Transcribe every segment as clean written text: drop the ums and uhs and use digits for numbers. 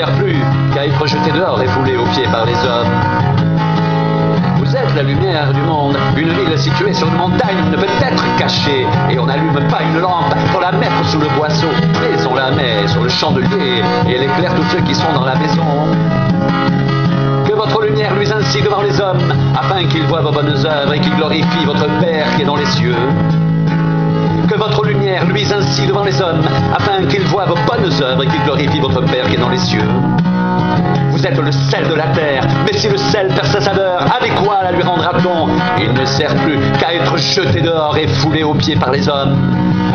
sert plus qu'à être jeté dehors et foulé aux pieds par les hommes. Vous êtes la lumière du monde, une ville située sur une montagne ne peut être cachée, et on n'allume pas une lampe pour la mettre sous le boisseau, mais on la met sur le chandelier, et elle éclaire tous ceux qui sont dans la maison. Que votre lumière luise ainsi devant les hommes, afin qu'ils voient vos bonnes œuvres et qu'ils glorifient votre Père qui est dans les cieux. Que votre lumière luise ainsi devant les hommes, afin qu'ils voient vos bonnes œuvres et qu'ils glorifient votre Père qui est dans les cieux. Vous êtes le sel de la terre, mais si le sel perd sa saveur, avec quoi la lui rendra-t-on? Il ne sert plus qu'à être jeté dehors et foulé aux pieds par les hommes.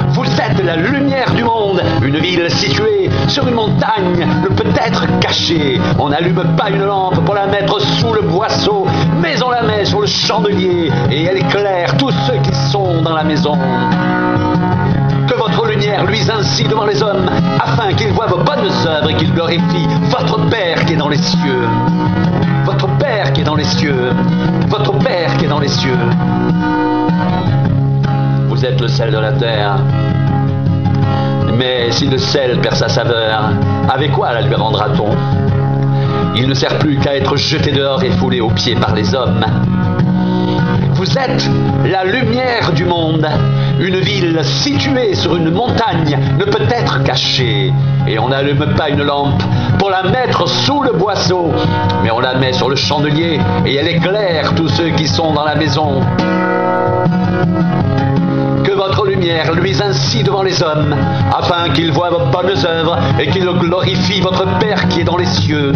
Vous êtes la lumière du monde, une ville située sur une montagne ne peut être cachée. On n'allume pas une lampe pour la mettre sous le boisseau, mais on la met sur le chandelier et elle éclaire tous ceux qui sont dans la maison. Que votre lumière luise ainsi devant les hommes, afin qu'ils voient vos bonnes œuvres et qu'ils glorifient votre Père qui est dans les cieux. Votre Père qui est dans les cieux. Votre Père qui est dans les cieux. Vous êtes le sel de la terre. Mais si le sel perd sa saveur, avec quoi la lui rendra-t-on? Il ne sert plus qu'à être jeté dehors et foulé aux pieds par les hommes. Vous êtes la lumière du monde. Une ville située sur une montagne ne peut être cachée. Et on n'allume pas une lampe pour la mettre sous le boisseau, mais on la met sur le chandelier et elle éclaire tous ceux qui sont dans la maison. Que votre lumière luise ainsi devant les hommes, afin qu'ils voient vos bonnes œuvres et qu'ils glorifient votre Père qui est dans les cieux.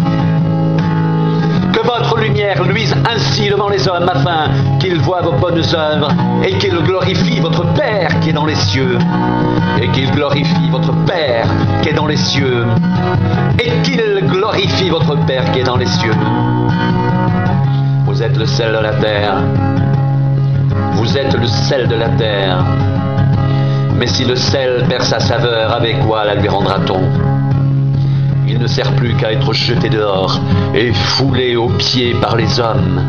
Que votre lumière luise ainsi devant les hommes, afin qu'ils voient vos bonnes œuvres et qu'ils glorifient votre Père qui est dans les cieux. Et qu'ils glorifient votre Père qui est dans les cieux. Et qu'ils glorifient votre Père qui est dans les cieux. Vous êtes le sel de la terre. Vous êtes le sel de la terre. Mais si le sel perd sa saveur, avec quoi la lui rendra-t-on? Il ne sert plus qu'à être jeté dehors et foulé aux pieds par les hommes.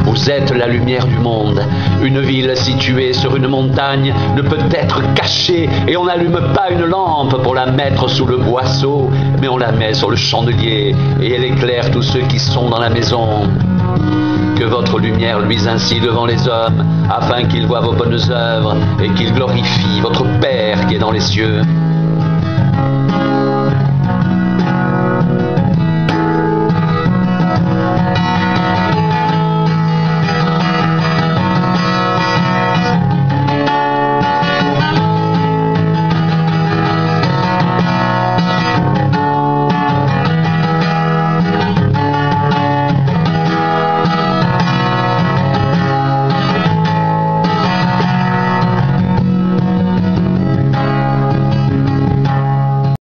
Vous êtes la lumière du monde. Une ville située sur une montagne ne peut être cachée et on n'allume pas une lampe pour la mettre sous le boisseau, mais on la met sur le chandelier et elle éclaire tous ceux qui sont dans la maison. Que votre lumière luise ainsi devant les hommes, afin qu'ils voient vos bonnes œuvres et qu'ils glorifient votre Père qui est dans les cieux.